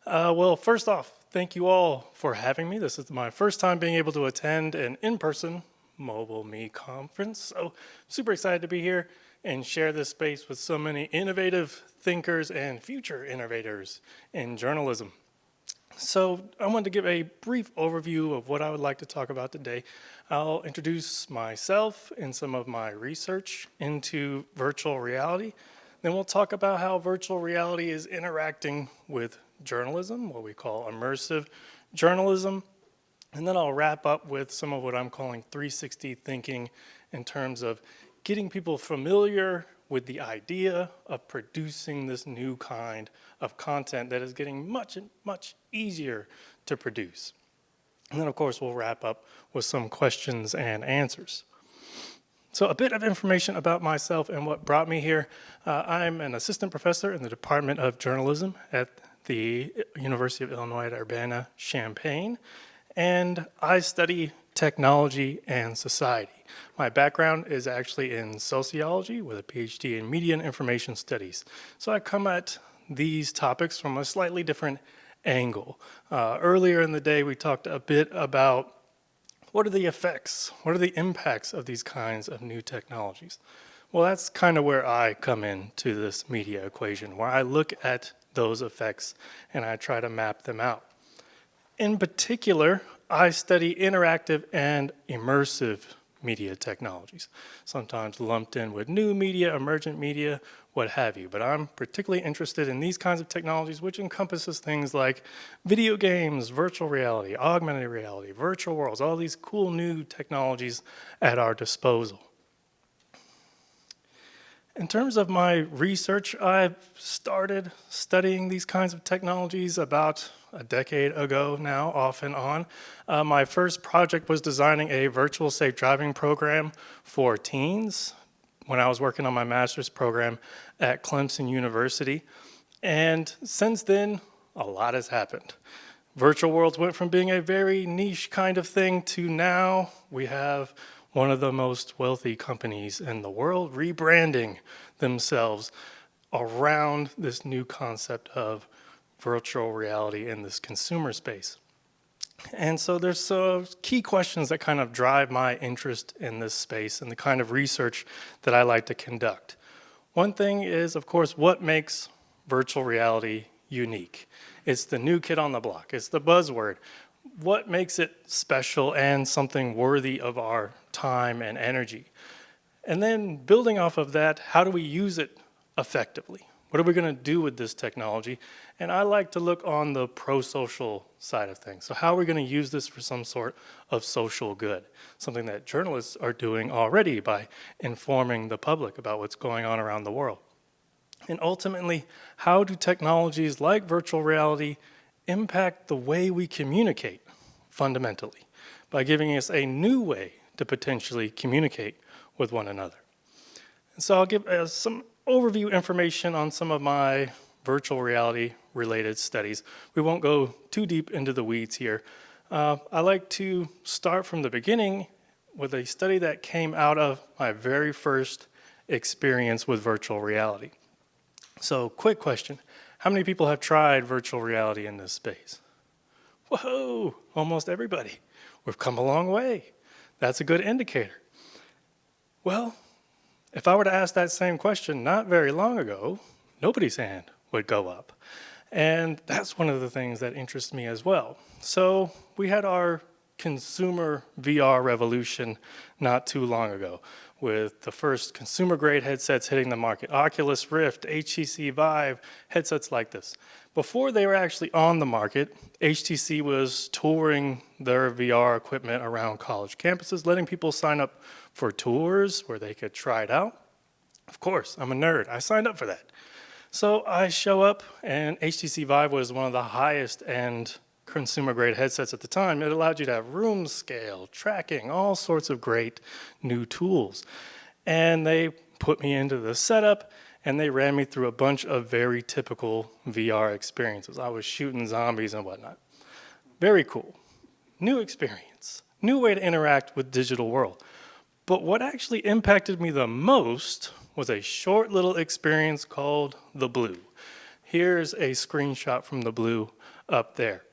Well, first off, thank you all for having me. This is my first time being able to attend an in-person Mobile Me conference. So super excited to be here and share this space with so many innovative thinkers and future innovators in journalism. So I wanted to give a brief overview of what I would like to talk about today. I'll introduce myself and some of my research into virtual reality. Then we'll talk about how virtual reality is interacting with journalism, what we call immersive journalism. And then I'll wrap up with some of what I'm calling 360 thinking in terms of getting people familiar with the idea of producing this new kind of content that is getting much easier to produce. And then of course we'll wrap up with some questions and answers. So a bit of information about myself and what brought me here. I'm an assistant professor in the Department of Journalism at the University of Illinois at Urbana-Champaign, and I study technology and society. My background is actually in sociology with a PhD in media and information studies. So I come at these topics from a slightly different angle. Earlier in the day, we talked a bit about what are the effects, what are the impacts of these kinds of new technologies? Well, that's kind of where I come into this media equation, where I look at those effects and I try to map them out. In particular, I study interactive and immersive media technologies, sometimes lumped in with new media, emergent media, what have you. But I'm particularly interested in these kinds of technologies, which encompasses things like video games, virtual reality, augmented reality, virtual worlds, all these cool new technologies at our disposal. In terms of my research, I've started studying these kinds of technologies about a decade ago now, off and on. My first project was designing a virtual safe driving program for teens when I was working on my master's program at Clemson University. And since then, a lot has happened. Virtual worlds went from being a very niche kind of thing to now we have one of the most wealthy companies in the world rebranding themselves around this new concept of virtual reality in this consumer space. And so there's key questions that kind of drive my interest in this space and the kind of research that I like to conduct. One thing is, of course, what makes virtual reality unique? It's the new kid on the block. It's the buzzword. What makes it special and something worthy of our time and energy? And then building off of that, how do we use it effectively? What are we going to do with this technology? And I like to look on the pro-social side of things. So how are we going to use this for some sort of social good? Something that journalists are doing already by informing the public about what's going on around the world. And ultimately, how do technologies like virtual reality impact the way we communicate fundamentally by giving us a new way to potentially communicate with one another? And so I'll give some overview information on some of my virtual reality related studies. We won't go too deep into the weeds here. I like to start from the beginning with a study that came out of my very first experience with virtual reality. So quick question, how many people have tried virtual reality in this space? Whoa, almost everybody. We've come a long way. That's a good indicator. Well, if I were to ask that same question not very long ago, nobody's hand would go up. And that's one of the things that interests me as well. So we had our consumer VR revolution not too long ago with the first consumer-grade headsets hitting the market, Oculus Rift, HTC Vive, headsets like this. Before they were actually on the market, HTC was touring their VR equipment around college campuses, letting people sign up for tours where they could try it out. Of course, I'm a nerd. I signed up for that. So I show up, and HTC Vive was one of the highest end consumer-grade headsets at the time. It allowed you to have room scale, tracking, all sorts of great new tools. And they put me into the setup, and they ran me through a bunch of very typical VR experiences. I was shooting zombies and whatnot. Very cool. New experience. New way to interact with digital world. But what actually impacted me the most was a short little experience called The Blue. Here's a screenshot from The Blue up there.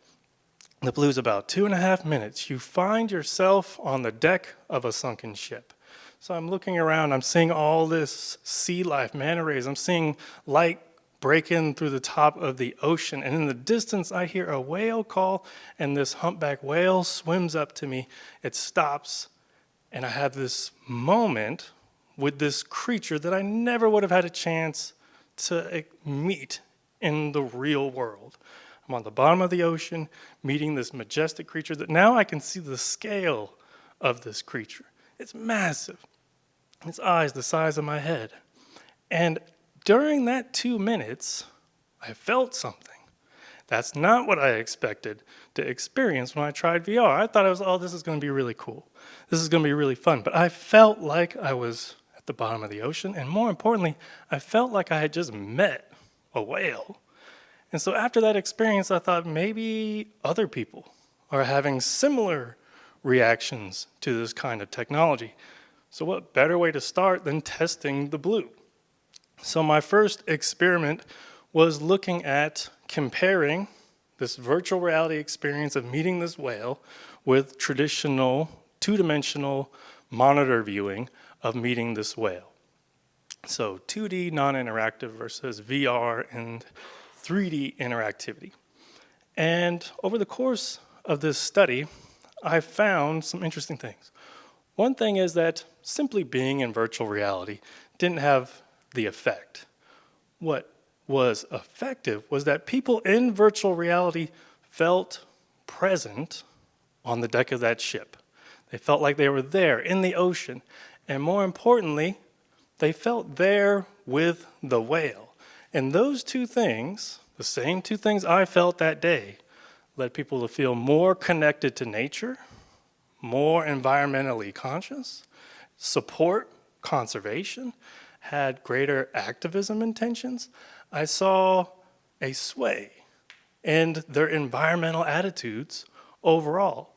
The blue's about 2.5 minutes. You find yourself on the deck of a sunken ship. So I'm looking around, I'm seeing all this sea life, manta rays. I'm seeing light break in through the top of the ocean. And in the distance, I hear a whale call, and this humpback whale swims up to me. It stops, and I have this moment with this creature that I never would have had a chance to meet in the real world. I'm on the bottom of the ocean, meeting this majestic creature that now I can see the scale of this creature. It's massive. Its eyes the size of my head. And during that 2 minutes, I felt something. That's not what I expected to experience when I tried VR. I thought it was, oh, this is going to be really cool. This is going to be really fun. But I felt like I was at the bottom of the ocean. And more importantly, I felt like I had just met a whale. And so after that experience, I thought maybe other people are having similar reactions to this kind of technology. So what better way to start than testing the blue? So my first experiment was looking at comparing this virtual reality experience of meeting this whale with traditional two-dimensional monitor viewing of meeting this whale. So 2D non-interactive versus VR and 3D interactivity. And over the course of this study, I found some interesting things. One thing is that simply being in virtual reality didn't have the effect. What was effective was that people in virtual reality felt present on the deck of that ship. They felt like they were there in the ocean. And more importantly, they felt there with the whale. And those two things, the same two things I felt that day, led people to feel more connected to nature, more environmentally conscious, support conservation, had greater activism intentions. I saw a sway in their environmental attitudes overall,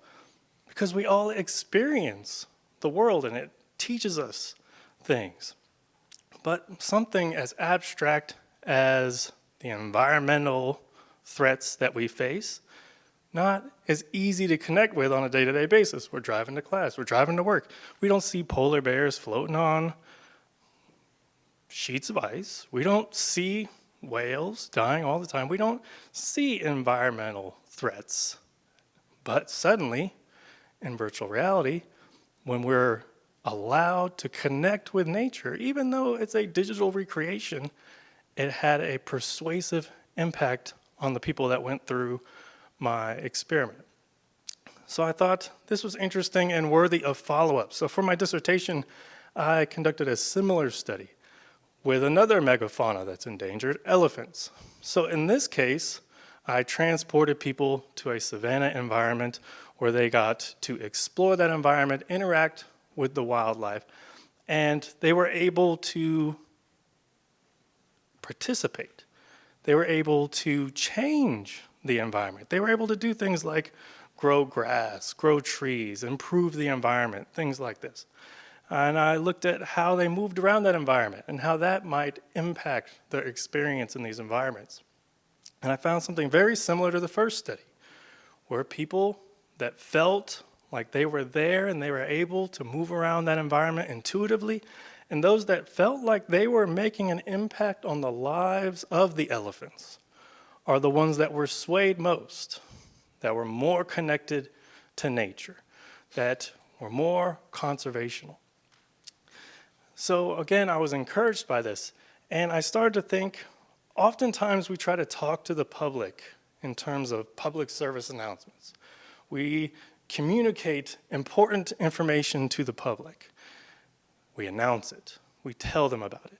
because we all experience the world and it teaches us things. But something as abstract as the environmental threats that we face, not as easy to connect with on a day-to-day basis. We're driving to class, we're driving to work. We don't see polar bears floating on sheets of ice. We don't see whales dying all the time. We don't see environmental threats. But suddenly, in virtual reality, when we're allowed to connect with nature, even though it's a digital recreation, it had a persuasive impact on the people that went through my experiment. So I thought this was interesting and worthy of follow-up. So for my dissertation, I conducted a similar study with another megafauna that's endangered, elephants. So in this case, I transported people to a savanna environment where they got to explore that environment, interact with the wildlife, and they were able to participate. They were able to change the environment. They were able to do things like grow grass, grow trees, improve the environment, things like this. And I looked at how they moved around that environment and how that might impact their experience in these environments. And I found something very similar to the first study, where people that felt like they were there and they were able to move around that environment intuitively, and those that felt like they were making an impact on the lives of the elephants are the ones that were swayed most, that were more connected to nature, that were more conservational. So again, I was encouraged by this, and I started to think, oftentimes we try to talk to the public in terms of public service announcements. We communicate important information to the public. We announce it. We tell them about it.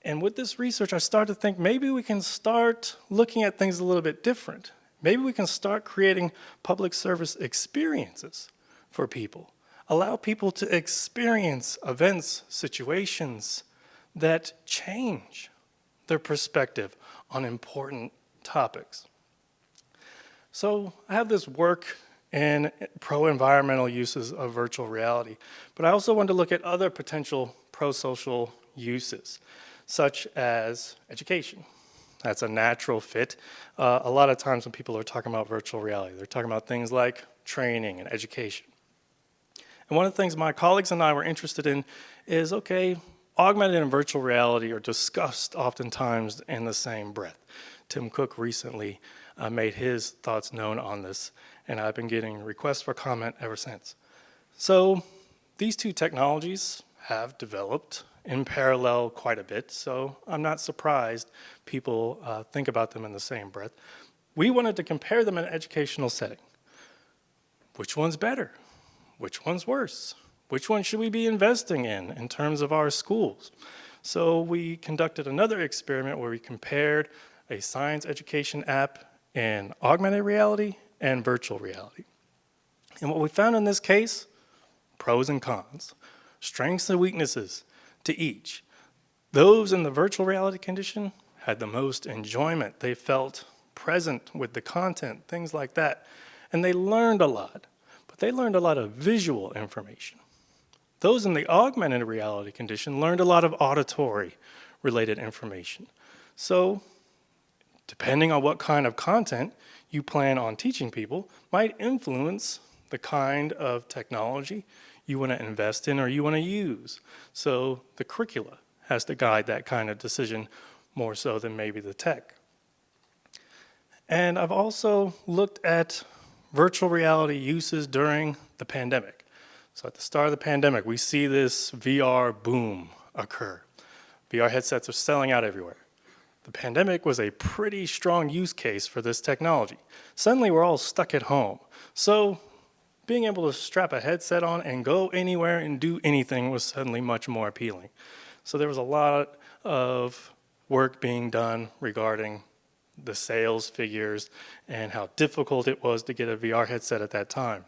And with this research, I started to think maybe we can start looking at things a little bit different. Maybe we can start creating public service experiences for people. Allow people to experience events, situations that change their perspective on important topics. So I have this work in pro-environmental uses of virtual reality, but I also wanted to look at other potential pro-social uses, such as education. That's a natural fit. A lot of times when people are talking about virtual reality, they're talking about things like training and education. And one of the things my colleagues and I were interested in is, okay, augmented and virtual reality are discussed oftentimes in the same breath. Tim Cook recently made his thoughts known on this, and I've been getting requests for comment ever since. So these two technologies have developed in parallel quite a bit, so I'm not surprised people think about them in the same breath. We wanted to compare them in an educational setting. Which one's better? Which one's worse? Which one should we be investing in terms of our schools? So we conducted another experiment where we compared a science education app in augmented reality and virtual reality. And what we found in this case, pros and cons, strengths and weaknesses to each. Those in the virtual reality condition had the most enjoyment. They felt present with the content, things like that. And they learned a lot, but they learned a lot of visual information. Those in the augmented reality condition learned a lot of auditory related information. So depending on what kind of content you plan on teaching people might influence the kind of technology you want to invest in or you want to use. So the curricula has to guide that kind of decision more so than maybe the tech. And I've also looked at virtual reality uses during the pandemic. So at the start of the pandemic, we see this VR boom occur. VR headsets are selling out everywhere. The pandemic was a pretty strong use case for this technology. Suddenly we're all stuck at home. So being able to strap a headset on and go anywhere and do anything was suddenly much more appealing. So there was a lot of work being done regarding the sales figures and how difficult it was to get a VR headset at that time.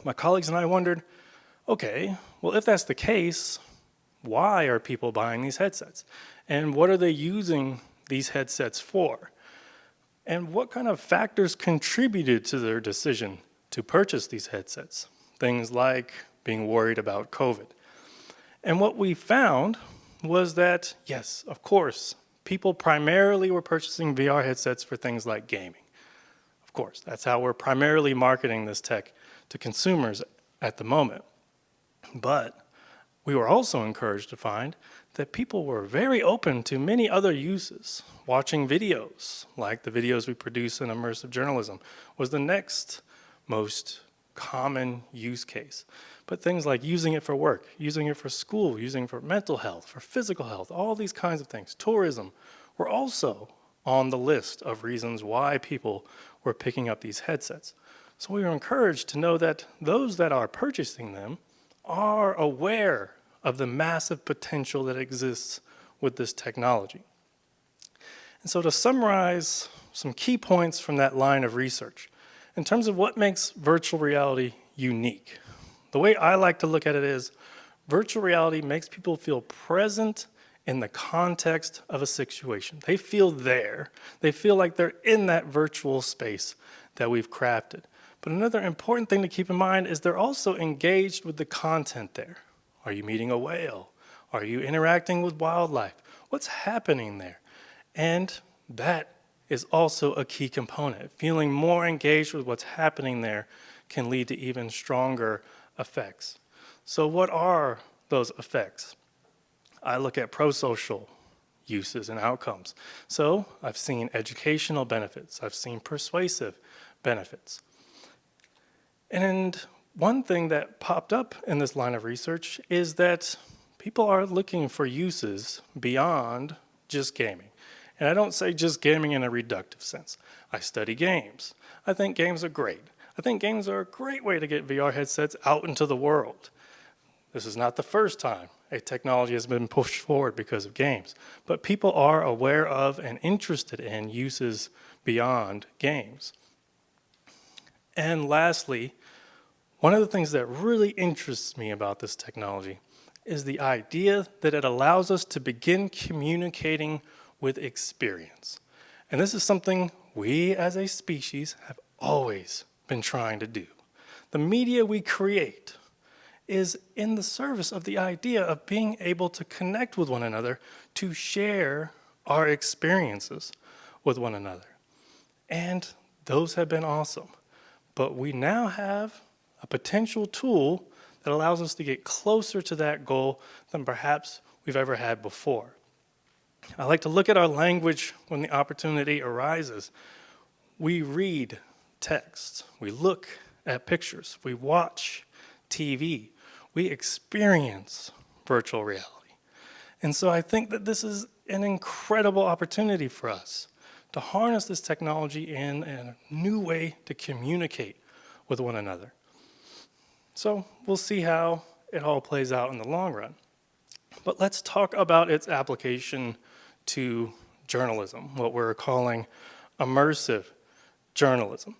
My colleagues and I wondered, okay, well, if that's the case, why are people buying these headsets? And what are they using these headsets for? And what kind of factors contributed to their decision to purchase these headsets? Things like being worried about COVID. And what we found was that, yes, of course, people primarily were purchasing VR headsets for things like gaming. Of course, that's how we're primarily marketing this tech to consumers at the moment. But we were also encouraged to find that people were very open to many other uses. Watching videos, like the videos we produce in immersive journalism, was the next most common use case. But things like using it for work, using it for school, using it for mental health, for physical health, all these kinds of things, tourism, were also on the list of reasons why people were picking up these headsets. So we were encouraged to know that those that are purchasing them are aware of the massive potential that exists with this technology. And so to summarize some key points from that line of research, in terms of what makes virtual reality unique, the way I like to look at it is virtual reality makes people feel present in the context of a situation. They feel there. They feel like they're in that virtual space that we've crafted. But another important thing to keep in mind is they're also engaged with the content there. Are you meeting a whale? Are you interacting with wildlife? What's happening there? And that is also a key component. Feeling more engaged with what's happening there can lead to even stronger effects. So what are those effects? I look at pro-social uses and outcomes. So I've seen educational benefits. I've seen persuasive benefits. And one thing that popped up in this line of research is that people are looking for uses beyond just gaming. And I don't say just gaming in a reductive sense. I study games. I think games are great. I think games are a great way to get VR headsets out into the world. This is not the first time a technology has been pushed forward because of games, but people are aware of and interested in uses beyond games. And lastly, one of the things that really interests me about this technology is the idea that it allows us to begin communicating with experience. And this is something we as a species have always been trying to do. The media we create is in the service of the idea of being able to connect with one another to share our experiences with one another. And those have been awesome. But we now have a potential tool that allows us to get closer to that goal than perhaps we've ever had before. I like to look at our language when the opportunity arises. We read text, we look at pictures, we watch TV, we experience virtual reality. And so I think that this is an incredible opportunity for us to harness this technology in a new way to communicate with one another. So we'll see how it all plays out in the long run. But let's talk about its application to journalism, what we're calling immersive journalism.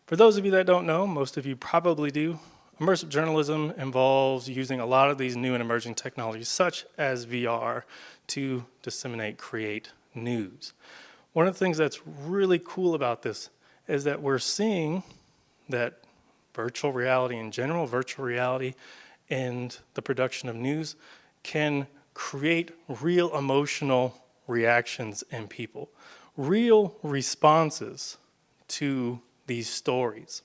For those of you that don't know, most of you probably do, immersive journalism involves using a lot of these new and emerging technologies, such as VR, to disseminate, create news. One of the things that's really cool about this is that we're seeing that virtual reality in general, virtual reality and the production of news can create real emotional reactions in people, real responses to these stories.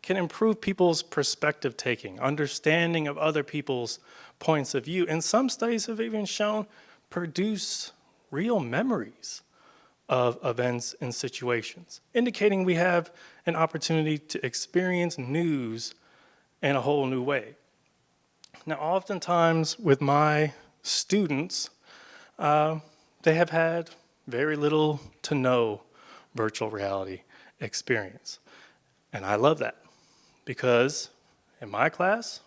Can improve people's perspective taking, understanding of other people's points of view, and some studies have even shown produce real memories of events and situations, indicating we have an opportunity to experience news in a whole new way. Now, oftentimes with my students, they have had very little to no virtual reality experience. And I love that because in my class,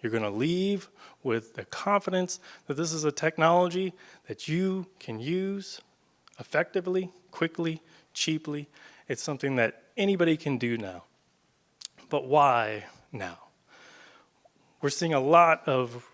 you're going to leave with the confidence that this is a technology that you can use effectively, quickly, cheaply. It's something that anybody can do now. But why now? We're seeing a lot of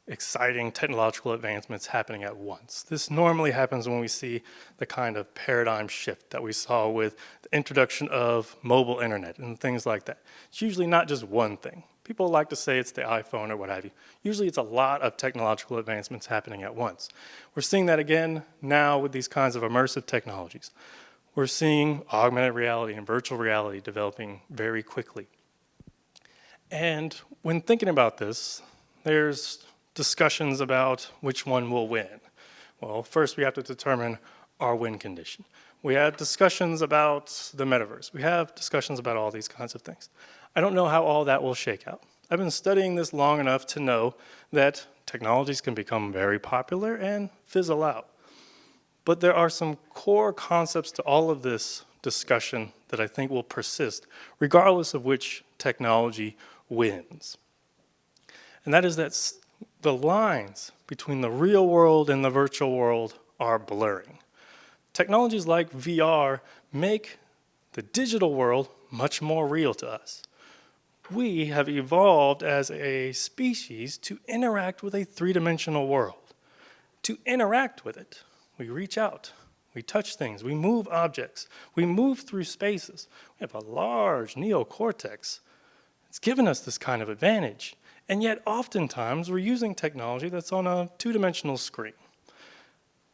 exciting technological advancements happening at once. This normally happens when we see the kind of paradigm shift that we saw with the introduction of mobile internet and things like that. It's usually not just one thing. People like to say it's the iPhone or what have you. Usually it's a lot of technological advancements happening at once. We're seeing that again now with these kinds of immersive technologies. We're seeing augmented reality and virtual reality developing very quickly. And when thinking about this, there's discussions about which one will win. Well, first we have to determine our win condition. We have discussions about the metaverse. We have discussions about all these kinds of things. I don't know how all that will shake out. I've been studying this long enough to know that technologies can become very popular and fizzle out. But there are some core concepts to all of this discussion that I think will persist, regardless of which technology wins. And that is that the lines between the real world and the virtual world are blurring. Technologies like VR make the digital world much more real to us. We have evolved as a species to interact with a three-dimensional world. To interact with it, we reach out, we touch things, we move objects, we move through spaces. We have a large neocortex. It's given us this kind of advantage. And yet oftentimes we're using technology that's on a two-dimensional screen.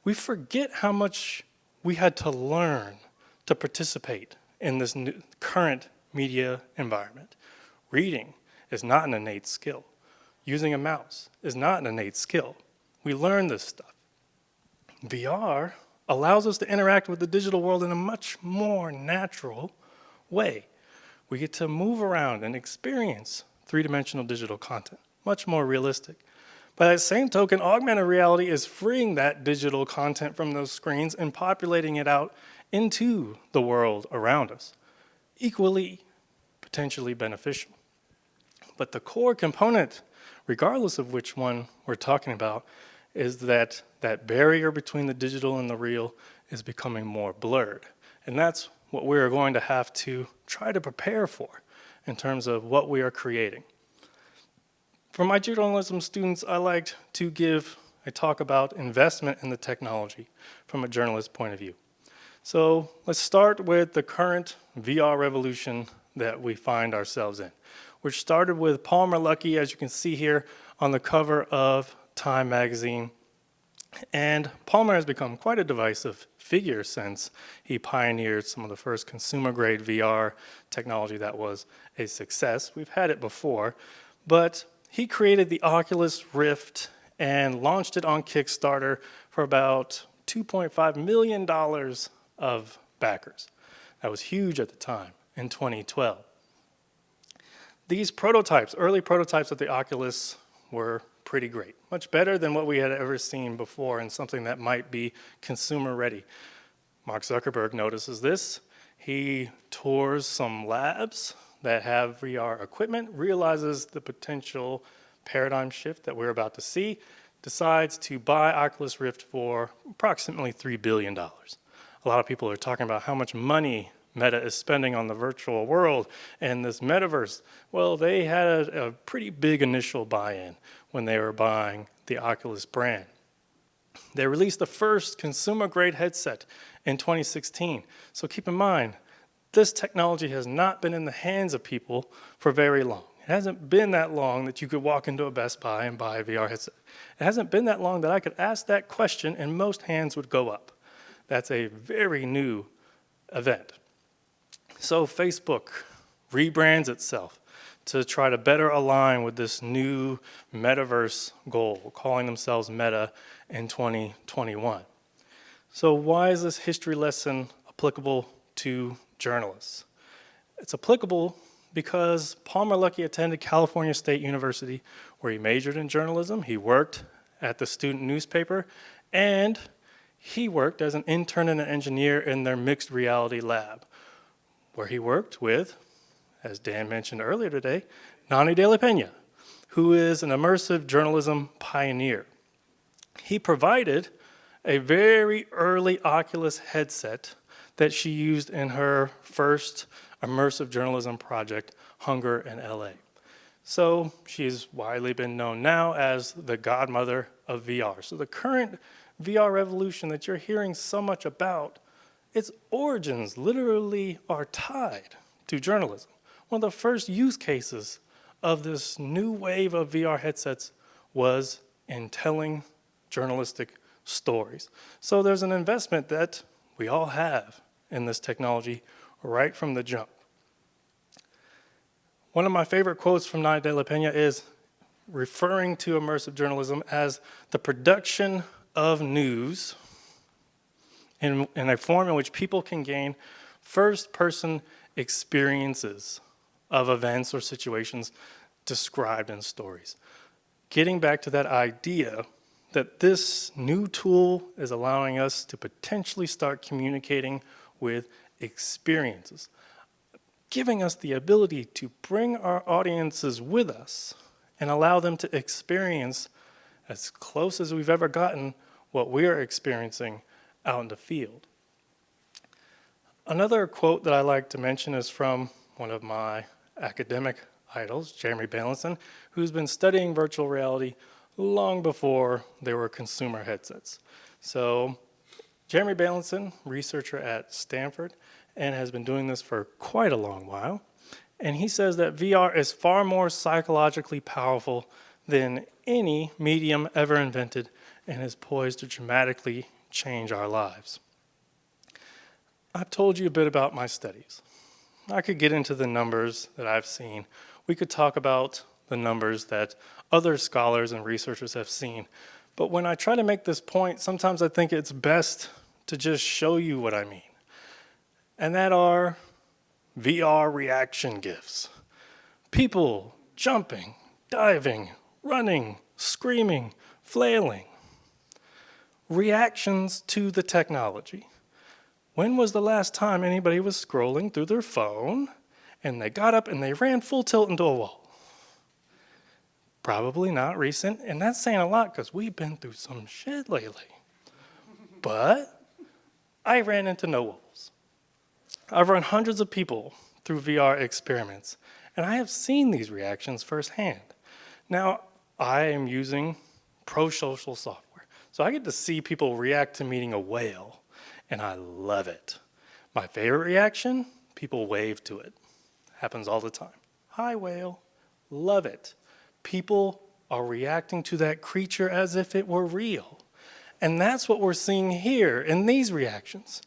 We forget how much we had to learn to participate in this current media environment. Reading is not an innate skill. Using a mouse is not an innate skill. We learn this stuff. VR allows us to interact with the digital world in a much more natural way. We get to move around and experience three-dimensional digital content, much more realistic. By that same token, augmented reality is freeing that digital content from those screens and populating it out into the world around us. Equally, potentially beneficial. But the core component, regardless of which one we're talking about, is that that barrier between the digital and the real is becoming more blurred. And that's what we're going to have to try to prepare for in terms of what we are creating. For my journalism students, I like to give a talk about investment in the technology from a journalist point of view. So let's start with the current VR revolution that we find ourselves in, which started with Palmer Luckey, as you can see here on the cover of Time magazine. And Palmer has become quite a divisive figure since he pioneered some of the first consumer-grade VR technology that was a success. We've had it before, but he created the Oculus Rift and launched it on Kickstarter for about $2.5 million of backers. That was huge at the time in 2012. These prototypes, early prototypes of the Oculus, were pretty great, much better than what we had ever seen before and something that might be consumer ready. Mark Zuckerberg notices this. He tours some labs that have VR equipment, realizes the potential paradigm shift that we're about to see, decides to buy Oculus Rift for approximately $3 billion. A lot of people are talking about how much money Meta is spending on the virtual world and this metaverse. Well, they had a pretty big initial buy-in when they were buying the Oculus brand. They released the first consumer-grade headset in 2016. So keep in mind, this technology has not been in the hands of people for very long. It hasn't been that long that you could walk into a Best Buy and buy a VR headset. It hasn't been that long that I could ask that question and most hands would go up. That's a very new event. So Facebook rebrands itself to try to better align with this new metaverse goal, calling themselves Meta in 2021. So why is this history lesson applicable to journalists? It's applicable because Palmer Luckey attended California State University, where he majored in journalism. He worked at the student newspaper, and he worked as an intern and an engineer in their mixed reality lab, where he worked with, as Dan mentioned earlier today, Nani de la Peña, who is an immersive journalism pioneer. He provided a very early Oculus headset that she used in her first immersive journalism project, Hunger in LA. So she's widely been known now as the godmother of VR. So the current VR revolution that you're hearing so much about, its origins literally are tied to journalism. One of the first use cases of this new wave of VR headsets was in telling journalistic stories. So there's an investment that we all have in this technology right from the jump. One of my favorite quotes from Nani de la Peña is referring to immersive journalism as the production of news in a form in which people can gain first-person experiences of events or situations described in stories. Getting back to that idea that this new tool is allowing us to potentially start communicating with experiences, giving us the ability to bring our audiences with us and allow them to experience, as close as we've ever gotten, what we're experiencing out in the field. Another quote that I like to mention is from one of my academic idols, Jeremy Bailenson, who's been studying virtual reality long before there were consumer headsets. So Jeremy Bailenson, researcher at Stanford, and has been doing this for quite a long while. And he says that VR is far more psychologically powerful than any medium ever invented and is poised to dramatically change our lives. I've told you a bit about my studies. I could get into the numbers that I've seen. We could talk about the numbers that other scholars and researchers have seen. But when I try to make this point, sometimes I think it's best to just show you what I mean. And that are VR reaction GIFs. People jumping, diving, running, screaming, flailing. Reactions to the technology. When was the last time anybody was scrolling through their phone and they got up and they ran full tilt into a wall? Probably not recent, and that's saying a lot because we've been through some shit lately. But I ran into no walls. I've run hundreds of people through VR experiments, and I have seen these reactions firsthand. Now, I am using pro-social software. So I get to see people react to meeting a whale, and I love it. My favorite reaction, people wave to it. Happens all the time. Hi, whale. Love it. People are reacting to that creature as if it were real. And that's what we're seeing here in these reactions.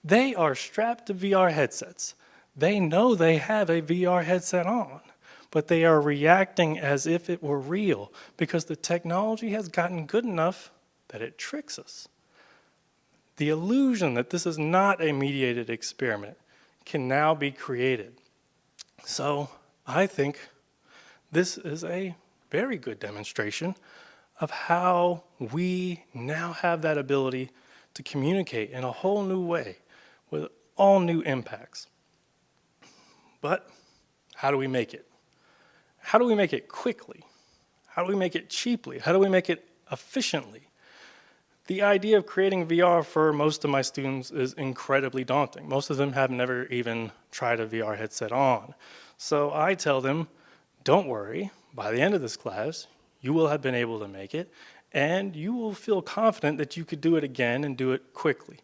They are strapped to VR headsets. They know they have a VR headset on, but they are reacting as if it were real because the technology has gotten good enough that it tricks us. The illusion that this is not a mediated experiment can now be created. So I think this is a very good demonstration of how we now have that ability to communicate in a whole new way with all new impacts. But how do we make it? How do we make it quickly? How do we make it cheaply? How do we make it efficiently? The idea of creating VR for most of my students is incredibly daunting. Most of them have never even tried a VR headset on. So I tell them, don't worry, by the end of this class, you will have been able to make it, and you will feel confident that you could do it again and do it quickly.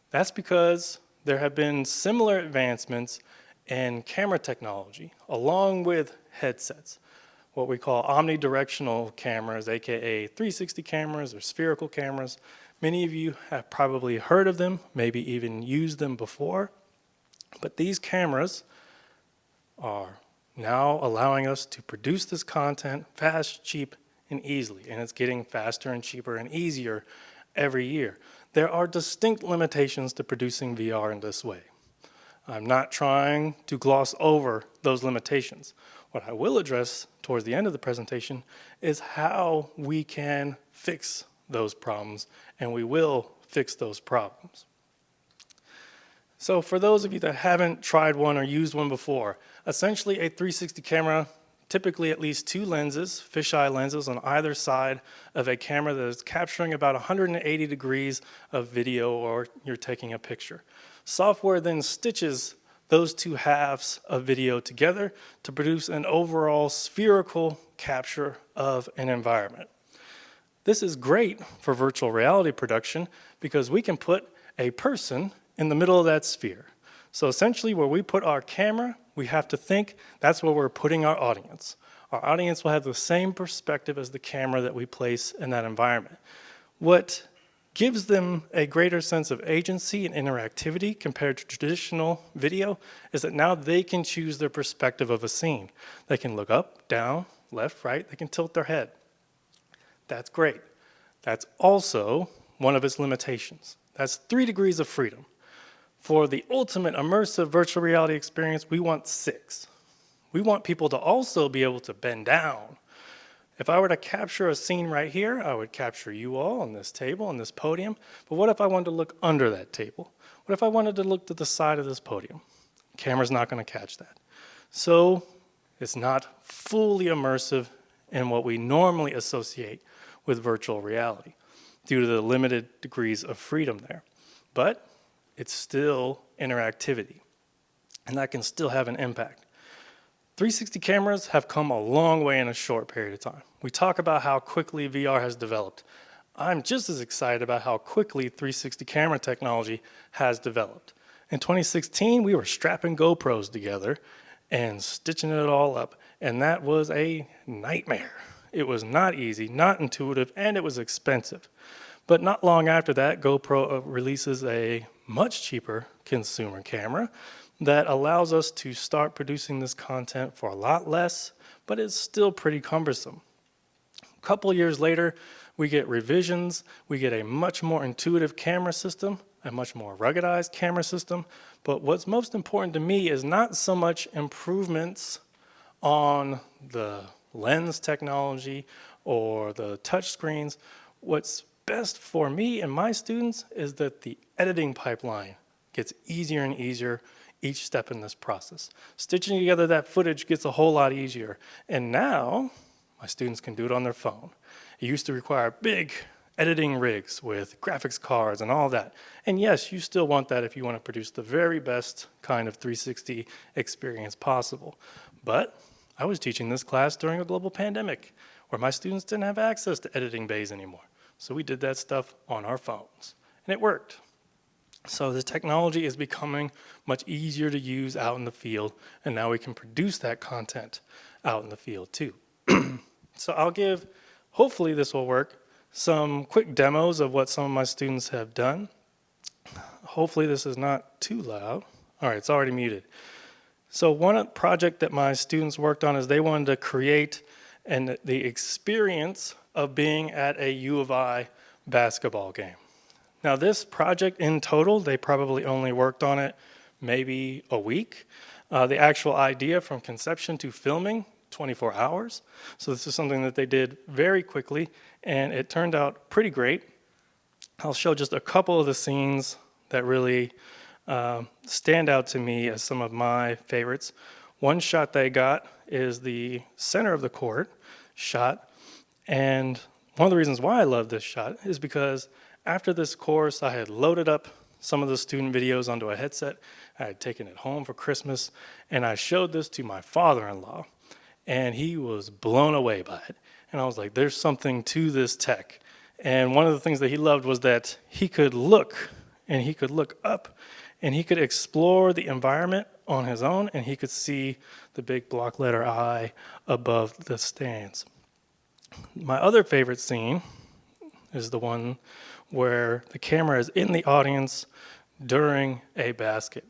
That's because there have been similar advancements in camera technology, along with headsets. What we call omnidirectional cameras, aka 360 cameras or spherical cameras. Many of you have probably heard of them, maybe even used them before. But these cameras are now allowing us to produce this content fast, cheap, and easily. And it's getting faster and cheaper and easier every year. There are distinct limitations to producing VR in this way. I'm not trying to gloss over those limitations. What I will address towards the end of the presentation is how we can fix those problems, and we will fix those problems. So for those of you that haven't tried one or used one before, essentially a 360 camera, typically at least two lenses, fisheye lenses on either side of a camera that is capturing about 180 degrees of video, or you're taking a picture. Software then stitches those two halves of video together to produce an overall spherical capture of an environment. This is great for virtual reality production because we can put a person in the middle of that sphere. So essentially where we put our camera, we have to think that's where we're putting our audience. Our audience will have the same perspective as the camera that we place in that environment. What gives them a greater sense of agency and interactivity compared to traditional video is that now they can choose their perspective of a scene. They can look up, down, left, right, they can tilt their head. That's great. That's also one of its limitations. That's 3 degrees of freedom. For the ultimate immersive virtual reality experience, we want 6. We want people to also be able to bend down. If I were to capture a scene right here, I would capture you all on this table, on this podium. But what if I wanted to look under that table? What if I wanted to look to the side of this podium? Camera's not going to catch that. So it's not fully immersive in what we normally associate with virtual reality due to the limited degrees of freedom there. But it's still interactivity, and that can still have an impact. 360 cameras have come a long way in a short period of time. We talk about how quickly VR has developed. I'm just as excited about how quickly 360 camera technology has developed. In 2016, we were strapping GoPros together and stitching it all up, and that was a nightmare. It was not easy, not intuitive, and it was expensive. But not long after that, GoPro releases a much cheaper consumer camera that allows us to start producing this content for a lot less, but it's still pretty cumbersome. A couple years later, we get revisions, we get a much more intuitive camera system, a much more ruggedized camera system, but what's most important to me is not so much improvements on the lens technology or the touch screens. What's best for me and my students is that the editing pipeline gets easier and easier each step in this process. Stitching together that footage gets a whole lot easier. And now, my students can do it on their phone. It used to require big editing rigs with graphics cards and all that. And yes, you still want that if you want to produce the very best kind of 360 experience possible. But I was teaching this class during a global pandemic where my students didn't have access to editing bays anymore. So we did that stuff on our phones, and it worked. So the technology is becoming much easier to use out in the field, and now we can produce that content out in the field too. So I'll give, hopefully this will work, some quick demos of what some of my students have done. Hopefully this is not too loud. All right, it's already muted. So one project that my students worked on is they wanted to create the experience of being at a U of I basketball game. Now this project in total, they probably only worked on it maybe a week. The actual idea from conception to filming, 24 hours. So this is something that they did very quickly, and it turned out pretty great. I'll show just a couple of the scenes that really stand out to me as some of my favorites. One shot they got is the center of the court shot, and one of the reasons why I love this shot is because after this course I had loaded up some of the student videos onto a headset. I had taken it home for Christmas, and I showed this to my father-in-law, and he was blown away by it. And I was like, there's something to this tech. And one of the things that he loved was that he could look, and he could look up, and he could explore the environment on his own, and he could see the big block letter I above the stands. My other favorite scene is the one where the camera is in the audience during a basket,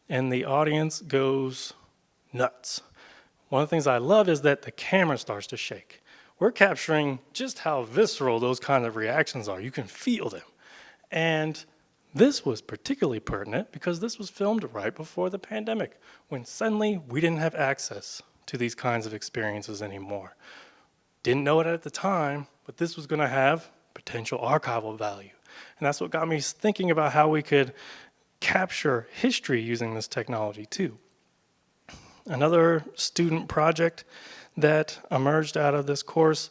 and the audience goes nuts. One of the things I love is that the camera starts to shake. We're capturing just how visceral those kind of reactions are. You can feel them. And this was particularly pertinent because this was filmed right before the pandemic, when suddenly we didn't have access to these kinds of experiences anymore. Didn't know it at the time, but this was going to have potential archival value. And that's what got me thinking about how we could capture history using this technology too. Another student project that emerged out of this course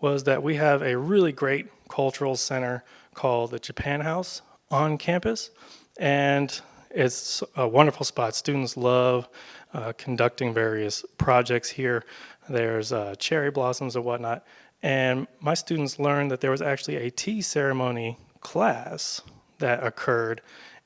was that we have a really great cultural center called the Japan House on campus, and it's a wonderful spot. Students love conducting various projects here. There's cherry blossoms and whatnot, and my students learned that there was actually a tea ceremony class that occurred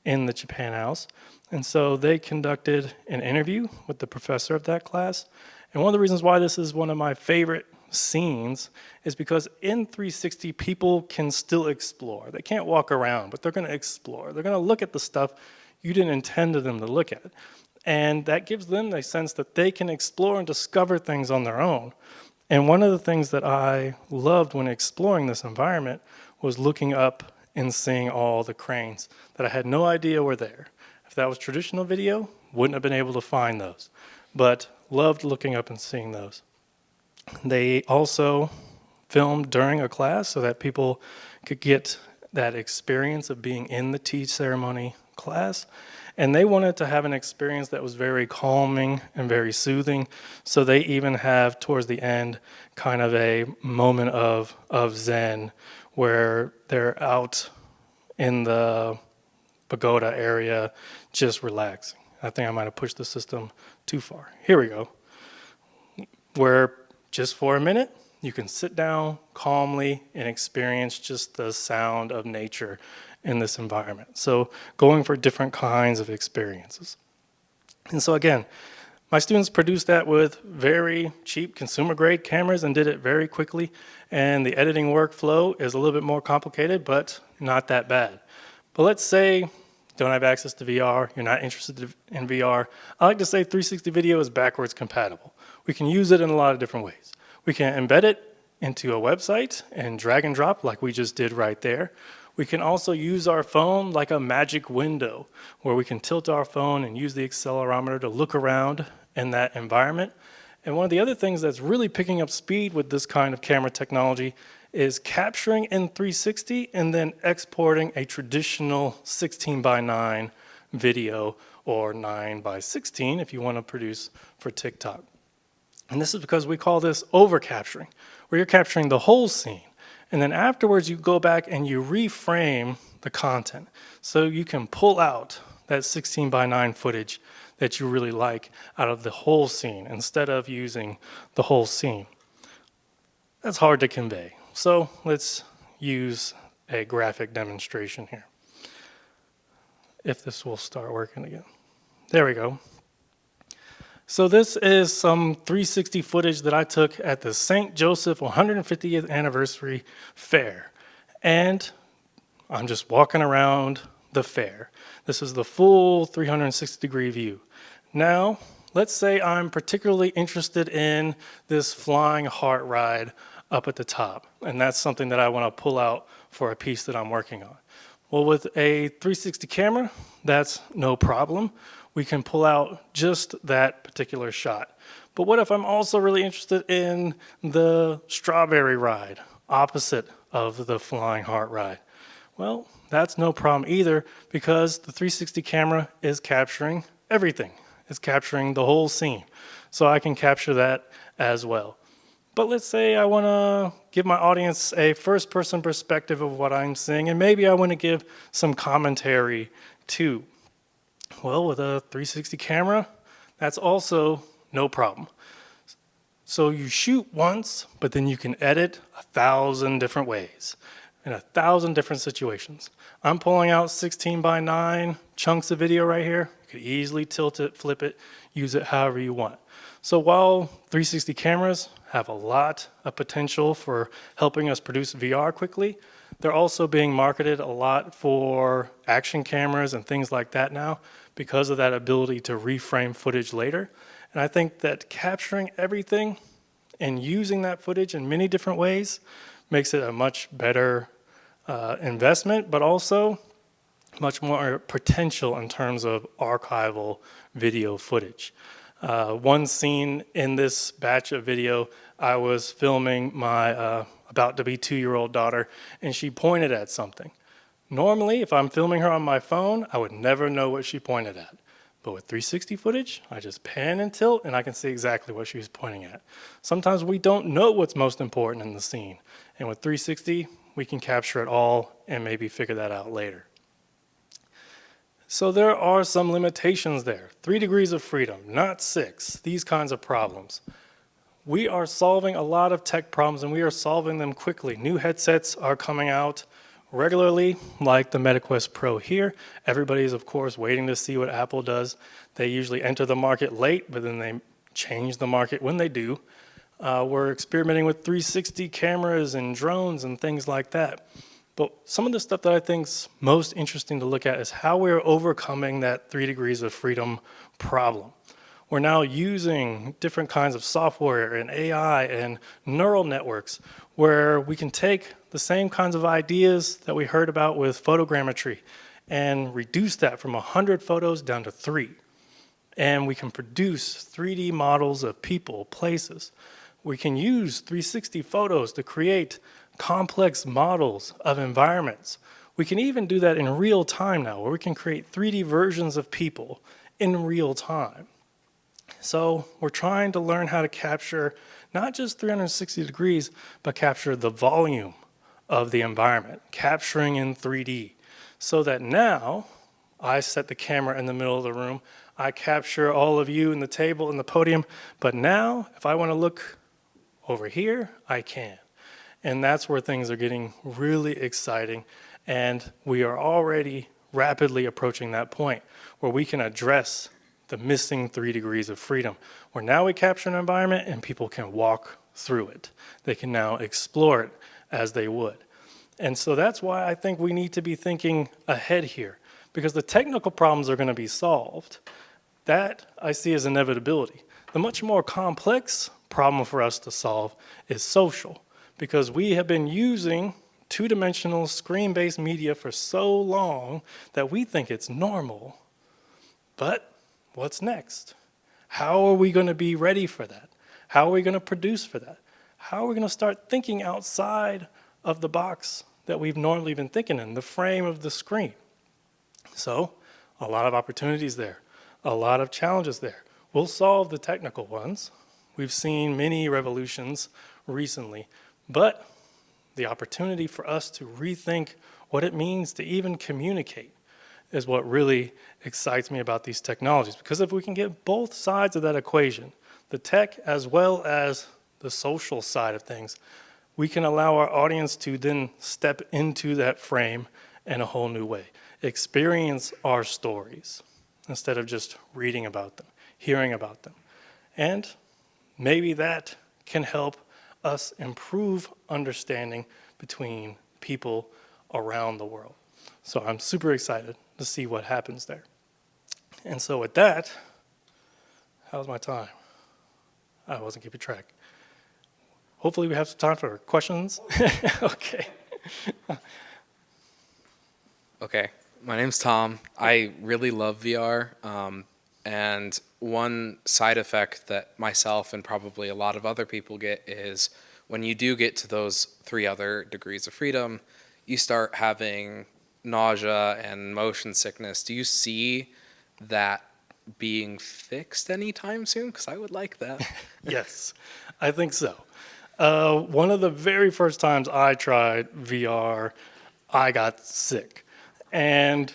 in the Japan House, and so they conducted an interview with the professor of that class. And one of the reasons why this is one of my favorite scenes is because in 360 people can still explore. They can't walk around, but they're going to explore. They're going to look at the stuff you didn't intend them to look at. And that gives them the sense that they can explore and discover things on their own. And one of the things that I loved when exploring this environment was looking up and seeing all the cranes that I had no idea were there. If that was traditional video, wouldn't have been able to find those, but loved looking up and seeing those. They also filmed during a class so that people could get that experience of being in the tea ceremony class. And they wanted to have an experience that was very calming and very soothing. So they even have, towards the end, kind of a moment of Zen where they're out in the pagoda area just relaxing. I think I might have pushed the system too far. Here we go. Where just for a minute, you can sit down calmly and experience just the sound of nature in this environment. So going for different kinds of experiences. And so again, my students produced that with very cheap consumer grade cameras and did it very quickly. And the editing workflow is a little bit more complicated, but not that bad. But let's say you don't have access to VR, you're not interested in VR. I like to say 360 video is backwards compatible. We can use it in a lot of different ways. We can embed it into a website and drag and drop like we just did right there. We can also use our phone like a magic window where we can tilt our phone and use the accelerometer to look around in that environment. And one of the other things that's really picking up speed with this kind of camera technology is capturing in 360 and then exporting a traditional 16:9 video or 9:16 if you want to produce for TikTok. And this is because we call this over capturing, where you're capturing the whole scene. And then afterwards, you go back and you reframe the content. So you can pull out that 16:9 footage that you really like out of the whole scene instead of using the whole scene. That's hard to convey. So let's use a graphic demonstration here. If this will start working again. There we go. So this is some 360 footage that I took at the St. Joseph 150th anniversary fair. and I'm just walking around the fair. This is the full 360-degree view. Now, let's say I'm particularly interested in this flying heart ride up at the top, and that's something that I want to pull out for a piece that I'm working on. Well, with a 360 camera, that's no problem. We can pull out just that particular shot. But what if I'm also really interested in the strawberry ride opposite of the flying heart ride? Well, that's no problem either, because the 360 camera is capturing everything. It's capturing the whole scene. So I can capture that as well. But let's say I want to give my audience a first-person perspective of what I'm seeing, and maybe I want to give some commentary too. Well, with a 360 camera, that's also no problem. So you shoot once, but then you can edit 1,000 different ways in 1,000 different situations. I'm pulling out 16:9 chunks of video right here. You could easily tilt it, flip it, use it however you want. So while 360 cameras have a lot of potential for helping us produce VR quickly, they're also being marketed a lot for action cameras and things like that now because of that ability to reframe footage later. And I think that capturing everything and using that footage in many different ways makes it a much better investment, but also much more potential in terms of archival video footage. One scene in this batch of video, I was filming my about to be 2-year-old daughter, and she pointed at something. Normally, if I'm filming her on my phone, I would never know what she pointed at. But with 360 footage, I just pan and tilt, and I can see exactly what she was pointing at. Sometimes we don't know what's most important in the scene, and with 360, we can capture it all and maybe figure that out later. So there are some limitations there. 3 degrees of freedom, not 6, these kinds of problems. We are solving a lot of tech problems, and we are solving them quickly. New headsets are coming out regularly, like the MetaQuest Pro here. Everybody is, of course, waiting to see what Apple does. They usually enter the market late, but then they change the market when they do. We're experimenting with 360 cameras and drones and things like that. But some of the stuff that I think is most interesting to look at is how we're overcoming that 3 degrees of freedom problem. We're now using different kinds of software and AI and neural networks where we can take the same kinds of ideas that we heard about with photogrammetry and reduce that from 100 photos down to 3. And we can produce 3D models of people, places. We can use 360 photos to create complex models of environments. We can even do that in real time now, where we can create 3D versions of people in real time. So we're trying to learn how to capture not just 360 degrees, but capture the volume of the environment, capturing in 3D, so that now I set the camera in the middle of the room, I capture all of you in the table and the podium, but now if I want to look over here, I can. And that's where things are getting really exciting, and we are already rapidly approaching that point where we can address the missing 3 degrees of freedom, where now we capture an environment and people can walk through it. They can now explore it as they would. And so that's why I think we need to be thinking ahead here, because the technical problems are going to be solved. That I see as inevitability. The much more complex problem for us to solve is social, because we have been using two-dimensional screen-based media for so long that we think it's normal. But what's next? How are we going to be ready for that? How are we going to produce for that? How are we going to start thinking outside of the box that we've normally been thinking in, the frame of the screen? So, a lot of opportunities there, a lot of challenges there. We'll solve the technical ones. We've seen many revolutions recently, but the opportunity for us to rethink what it means to even communicate is what really excites me about these technologies. Because if we can get both sides of that equation, the tech as well as the social side of things, we can allow our audience to then step into that frame in a whole new way. Experience our stories instead of just reading about them, hearing about them. And maybe that can help us improve understanding between people around the world. So I'm super excited to see what happens there. And so with that, how's my time? I wasn't keeping track. Hopefully we have some time for questions. Okay. Okay, my name's Tom. I really love VR. And one side effect that myself and probably a lot of other people get is when you do get to those 3 other degrees of freedom, you start having nausea and motion sickness. Do you see that being fixed anytime soon? Because I would like that. Yes, I think so. One of the very first times I tried VR, I got sick. And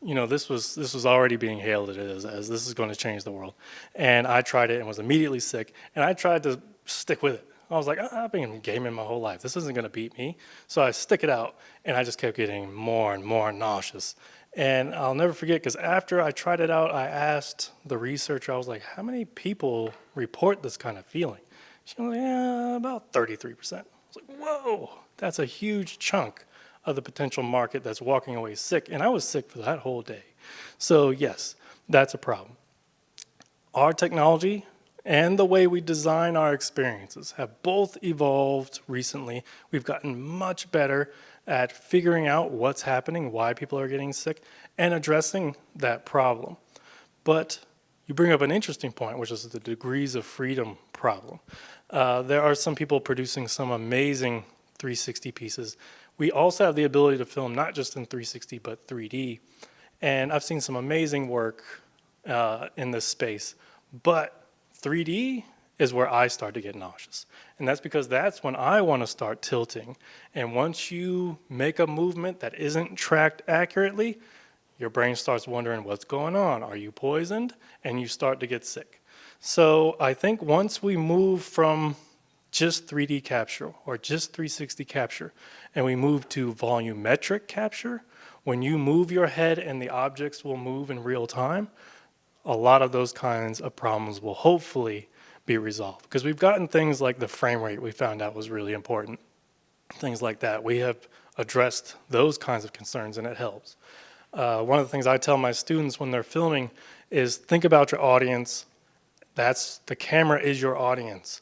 this was already being hailed as this is going to change the world. And I tried it and was immediately sick. And I tried to stick with it. I was like, I've been gaming my whole life. This isn't going to beat me. So I stick it out, and I just kept getting more and more nauseous. And I'll never forget, because after I tried it out, I asked the researcher, I was like, how many people report this kind of feeling? She was like, yeah, about 33%. I was like, whoa, that's a huge chunk of the potential market that's walking away sick. And I was sick for that whole day. So yes, that's a problem. Our technology and the way we design our experiences have both evolved recently. We've gotten much better at figuring out what's happening, why people are getting sick, and addressing that problem. But you bring up an interesting point, which is the degrees of freedom problem. There are some people producing some amazing 360 pieces. We also have the ability to film not just in 360, but 3D. And I've seen some amazing work in this space. But 3D is where I start to get nauseous. And that's because that's when I want to start tilting. And once you make a movement that isn't tracked accurately, your brain starts wondering what's going on. Are you poisoned? And you start to get sick. So I think once we move from just 3D capture or just 360 capture, and we move to volumetric capture, when you move your head and the objects will move in real time, a lot of those kinds of problems will hopefully be resolved. Because we've gotten things like the frame rate we found out was really important. Things like that. We have addressed those kinds of concerns, and it helps. One of the things I tell my students when they're filming is think about your audience. The camera is your audience.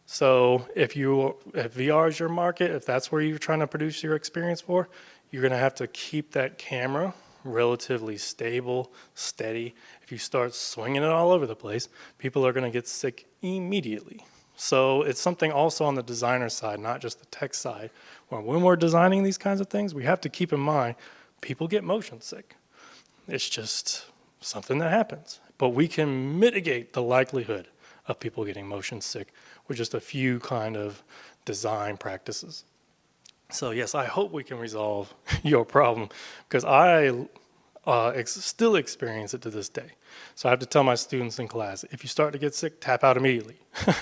So if VR is your market, if that's where you're trying to produce your experience for, you're going to have to keep that camera relatively stable, steady. If you start swinging it all over the place, people are going to get sick immediately. So it's something also on the designer side, not just the tech side, where when we're designing these kinds of things, we have to keep in mind people get motion sick. It's just something that happens. But we can mitigate the likelihood of people getting motion sick with just a few kind of design practices. So yes, I hope we can resolve your problem, because I still experience it to this day. So I have to tell my students in class, if you start to get sick, tap out immediately.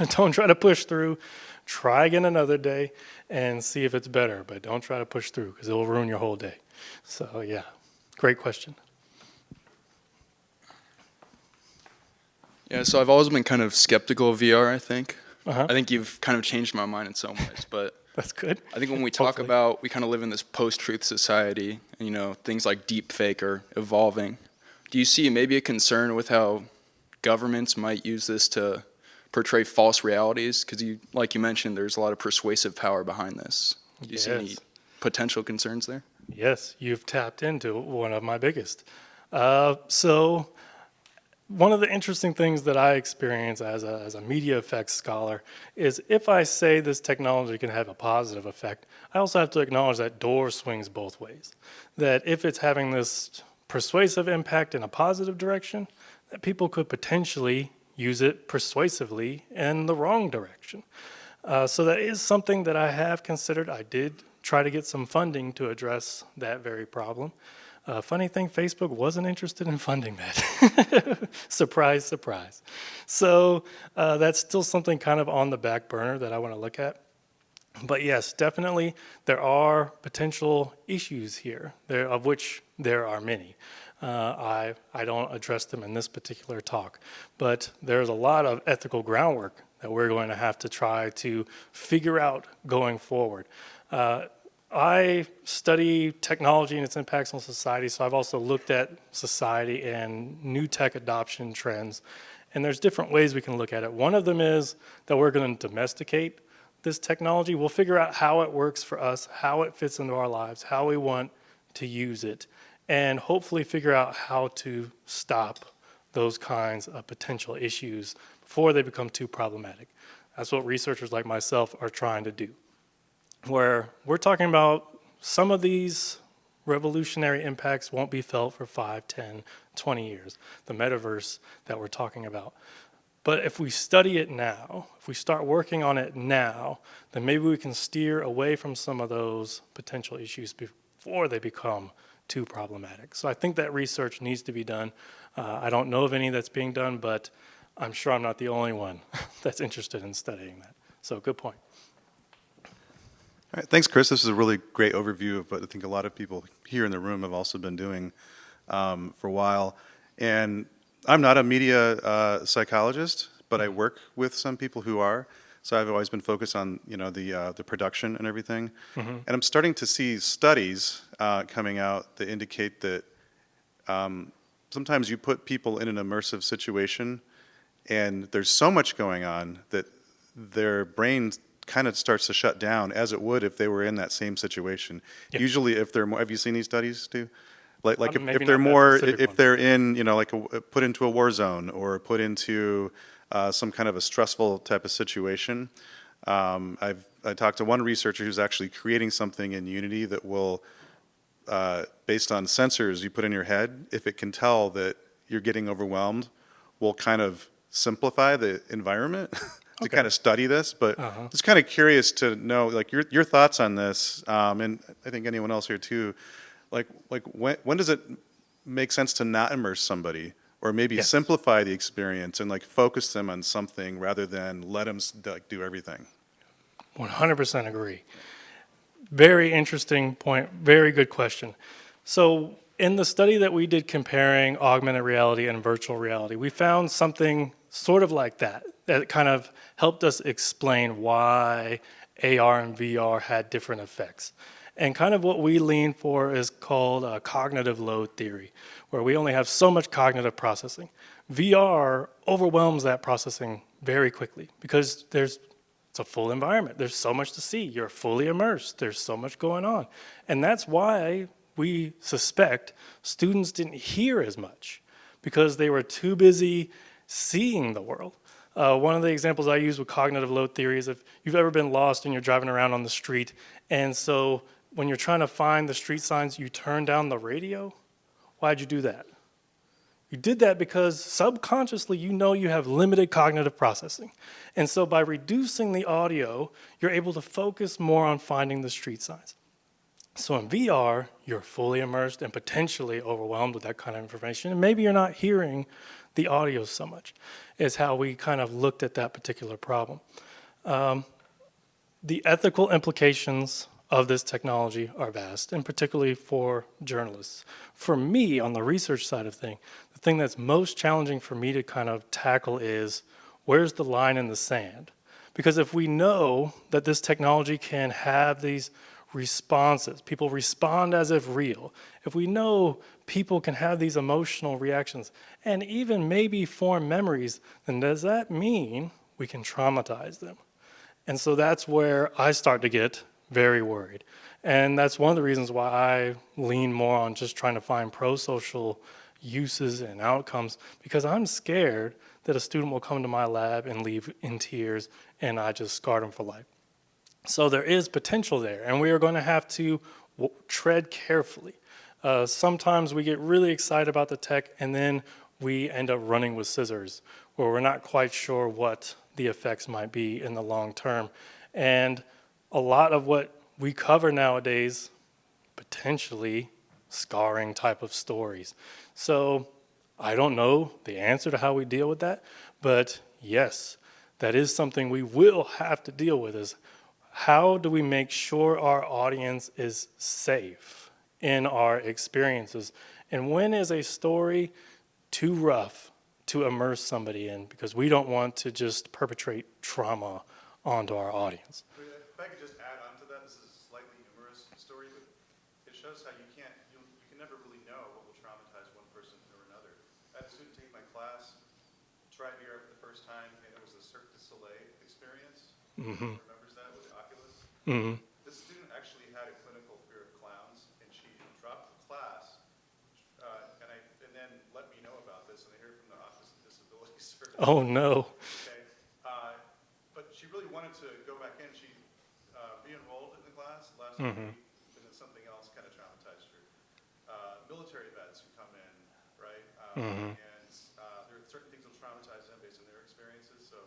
Don't try to push through. Try again another day and see if it's better, but don't try to push through because it will ruin your whole day. So yeah, great question. Yeah, so I've always been kind of skeptical of VR, I think. Uh-huh. I think you've kind of changed my mind in some ways, but That's good. I think when we talk Hopefully. about, we kind of live in this post-truth society, and, things like deep fake are evolving. Do you see maybe a concern with how governments might use this to portray false realities? Because like you mentioned, there's a lot of persuasive power behind this. Do you see any potential concerns there? Yes, you've tapped into one of my biggest. So one of the interesting things that I experience as a media effects scholar is if I say this technology can have a positive effect, I also have to acknowledge that door swings both ways. That if it's having this persuasive impact in a positive direction, that people could potentially use it persuasively in the wrong direction. So that is something that I have considered. I did try to get some funding to address that very problem. Funny thing, Facebook wasn't interested in funding that. Surprise, surprise. So that's still something kind of on the back burner that I want to look at. But yes, definitely there are potential issues here, of which there are many. I don't address them in this particular talk, but there's a lot of ethical groundwork that we're going to have to try to figure out going forward. I study technology and its impacts on society, so I've also looked at society and new tech adoption trends. And there's different ways we can look at it. One of them is that we're going to domesticate this technology. We'll figure out how it works for us, how it fits into our lives, how we want to use it, and hopefully figure out how to stop those kinds of potential issues before they become too problematic. That's what researchers like myself are trying to do, where we're talking about some of these revolutionary impacts won't be felt for 5, 10, 20 years, the metaverse that we're talking about. But if we study it now, if we start working on it now, then maybe we can steer away from some of those potential issues before they become too problematic. So I think that research needs to be done. I don't know of any that's being done, but I'm sure I'm not the only one that's interested in studying that. So good point. All right, thanks, Chris. This is a really great overview of what I think a lot of people here in the room have also been doing for a while. And I'm not a media psychologist, but I work with some people who are. So I've always been focused on the production and everything. And I'm starting to see studies coming out that indicate that sometimes you put people in an immersive situation, and there's so much going on that their brain kind of starts to shut down, as it would if they were in that same situation. Yep. Usually, if they're more, have you seen these studies too? Like if Maybe they're not that more, specific if one. they're in, put into a war zone or put into some kind of a stressful type of situation. I talked to one researcher who's actually creating something in Unity that will, based on sensors you put in your head, if it can tell that you're getting overwhelmed, will kind of simplify the environment to kind of study this. But just kind of curious to know, like, your thoughts on this, and I think anyone else here too. Like when does it make sense to not immerse somebody, or maybe Yes. simplify the experience and like focus them on something rather than let them like do everything? 100% agree. Very interesting point. Very good question. So in the study that we did comparing augmented reality and virtual reality, we found something sort of like that kind of helped us explain why AR and VR had different effects. And kind of what we lean for is called cognitive load theory, where we only have so much cognitive processing. VR overwhelms that processing very quickly because it's a full environment. There's so much to see. You're fully immersed. There's so much going on. And that's why we suspect students didn't hear as much, because they were too busy seeing the world. One of the examples I use with cognitive load theory is if you've ever been lost and you're driving around on the street, and so when you're trying to find the street signs, you turn down the radio. Why'd you do that? You did that because subconsciously you know you have limited cognitive processing. And so by reducing the audio, you're able to focus more on finding the street signs. So in VR, you're fully immersed and potentially overwhelmed with that kind of information. And maybe you're not hearing the audio so much, is how we kind of looked at that particular problem. The ethical implications of this technology are vast, and particularly for journalists. For me, on the research side of things, the thing that's most challenging for me to kind of tackle is, where's the line in the sand? Because if we know that this technology can have these responses, people respond as if real, if we know people can have these emotional reactions and even maybe form memories, then does that mean we can traumatize them? And so that's where I start to get very worried. And that's one of the reasons why I lean more on just trying to find pro-social uses and outcomes, because I'm scared that a student will come to my lab and leave in tears and I just scarred them for life. So there is potential there, and we are going to have to tread carefully. Sometimes we get really excited about the tech and then we end up running with scissors, where we're not quite sure what the effects might be in the long term. And a lot of what we cover nowadays, potentially scarring type of stories. So I don't know the answer to how we deal with that, but yes, that is something we will have to deal with, is how do we make sure our audience is safe in our experiences? And when is a story too rough to immerse somebody in, because we don't want to just perpetrate trauma onto our audience? If I could just add on to that, this is a slightly humorous story, but it shows how you can never really know what will traumatize one person or another. I had a student take my class, try VR for the first time, and it was the Cirque du Soleil experience. Mm-hmm. Remembers that with the Oculus? Mm-hmm. This student actually had a clinical fear of clowns, and she dropped the class, and then let me know about this, and I heard from the Office of Disability Services. Oh no. Okay, but she really wanted to go back in. She re-enrolled in the class last Mm-hmm. week, and then something else kind of traumatized her. Military vets who come in, right? Mm-hmm. And there are certain things that will traumatize them based on their experiences. So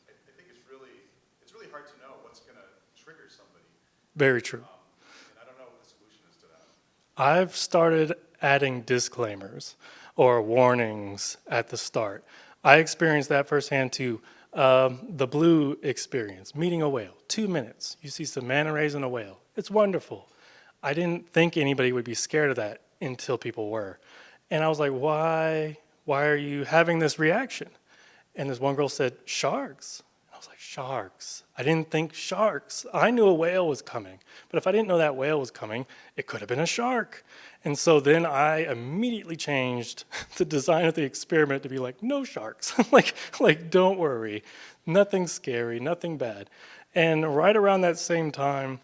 I think it's really hard to know what's going to trigger somebody. Very true. And I don't know what the solution is to that. I've started adding disclaimers or warnings at the start. I experienced that firsthand too. The blue experience, meeting a whale, 2 minutes. You see some manta rays and a whale. It's wonderful. I didn't think anybody would be scared of that until people were. And I was like, why are you having this reaction? And this one girl said, sharks. I was like, sharks. I didn't think sharks. I knew a whale was coming. But if I didn't know that whale was coming, it could have been a shark. And so then I immediately changed the design of the experiment to be like, no sharks. like, don't worry. Nothing scary, nothing bad. And right around that same time,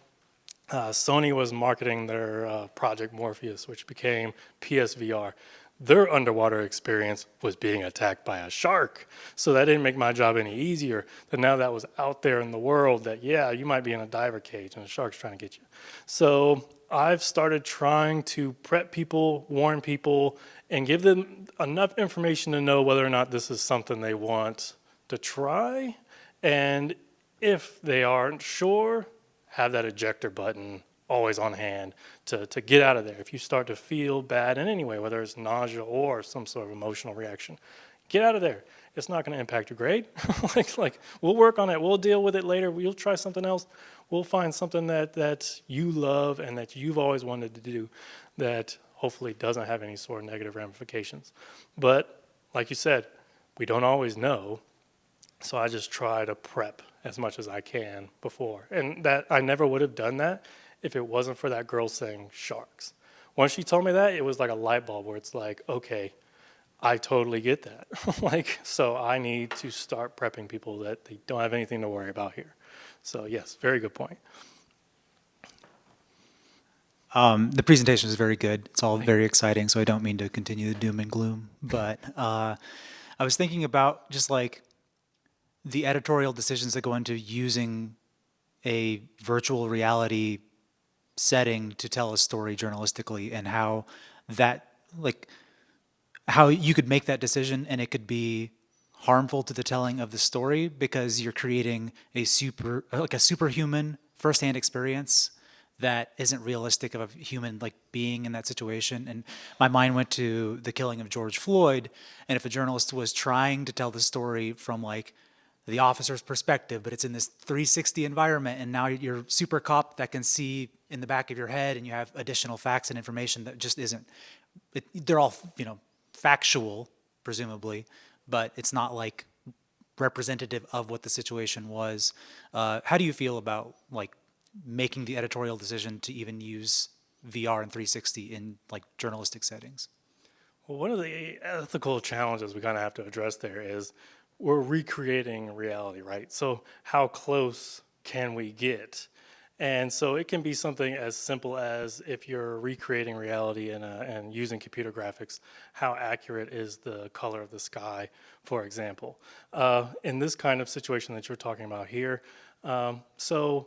Sony was marketing their Project Morpheus, which became PSVR. Their underwater experience was being attacked by a shark. So that didn't make my job any easier. But now that was out there in the world that, yeah, you might be in a diver cage and a shark's trying to get you. So I've started trying to prep people, warn people, and give them enough information to know whether or not this is something they want to try. And if they aren't sure, have that ejector button always on hand to get out of there. If you start to feel bad in any way, whether it's nausea or some sort of emotional reaction, get out of there. It's not going to impact your grade. like we'll work on it. We'll deal with it later. We'll try something else. We'll find something that you love and that you've always wanted to do that hopefully doesn't have any sort of negative ramifications. But like you said, we don't always know. So I just try to prep as much as I can before. And that I never would have done that if it wasn't for that girl saying sharks. Once she told me that, it was like a light bulb where it's like, okay, I totally get that. So I need to start prepping people that they don't have anything to worry about here. So yes, very good point. The presentation is very good. It's all very exciting, so I don't mean to continue the doom and gloom. But I was thinking about just like the editorial decisions that go into using a virtual reality setting to tell a story journalistically, and how that, like, how you could make that decision and it could be harmful to the telling of the story because you're creating a superhuman firsthand experience that isn't realistic of a human like being in that situation. And my mind went to the killing of George Floyd, and if a journalist was trying to tell the story from like the officer's perspective, but it's in this 360 environment, and now you're super cop that can see in the back of your head, and you have additional facts and information that just isn't. They're all factual, presumably, but it's not like representative of what the situation was. How do you feel about like making the editorial decision to even use VR and 360 in like journalistic settings? Well, one of the ethical challenges we kind of have to address there is we're recreating reality, right? So how close can we get? And so it can be something as simple as if you're recreating reality and using computer graphics, how accurate is the color of the sky, for example? In this kind of situation that you're talking about here, so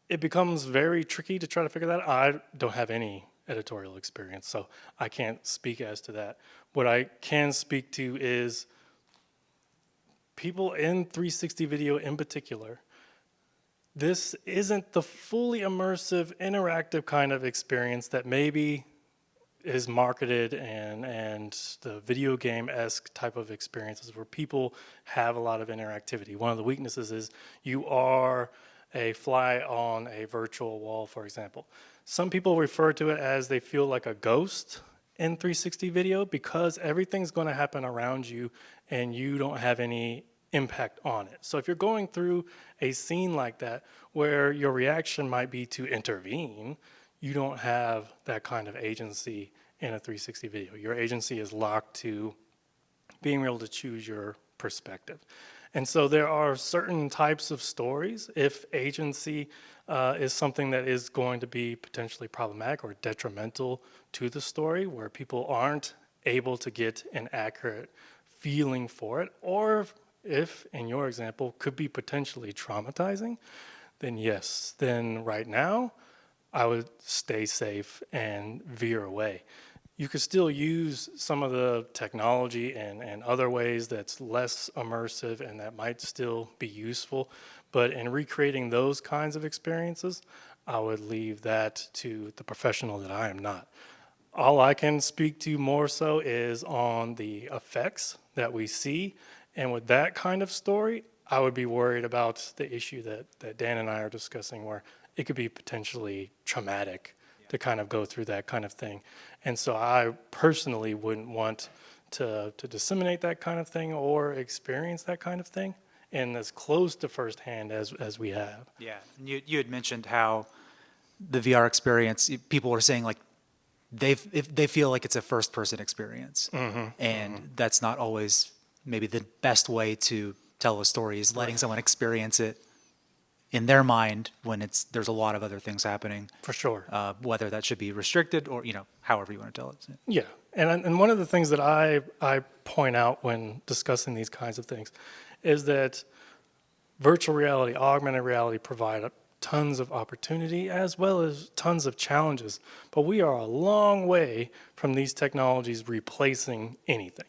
it becomes very tricky to try to figure that out. I don't have any editorial experience, so I can't speak as to that. What I can speak to is people in 360 video in particular. This isn't the fully immersive, interactive kind of experience that maybe is marketed and the video game-esque type of experiences where people have a lot of interactivity. One of the weaknesses is you are a fly on a virtual wall, for example. Some people refer to it as they feel like a ghost in 360 video because everything's going to happen around you and you don't have any impact on it. So if you're going through a scene like that where your reaction might be to intervene, you don't have that kind of agency in a 360 video. Your agency is locked to being able to choose your perspective. And so there are certain types of stories, if agency is something that is going to be potentially problematic or detrimental to the story, where people aren't able to get an accurate feeling for it, or if, in your example, could be potentially traumatizing, then yes, then right now, I would stay safe and veer away. You could still use some of the technology and other ways that's less immersive and that might still be useful. But in recreating those kinds of experiences, I would leave that to the professional that I am not. All I can speak to more so is on the effects that we see. And with that kind of story, I would be worried about the issue that Dan and I are discussing, where it could be potentially traumatic to kind of go through that kind of thing. And so I personally wouldn't want to disseminate that kind of thing or experience that kind of thing in as close to firsthand as we have. Yeah, and you had mentioned how the VR experience, people were saying like they feel like it's a first person experience, and that's not always maybe the best way to tell a story, is letting someone experience it in their mind when there's a lot of other things happening. For sure. Whether that should be restricted or, however you want to tell it. Yeah, and one of the things that I point out when discussing these kinds of things is that virtual reality, augmented reality provide tons of opportunity as well as tons of challenges, but we are a long way from these technologies replacing anything.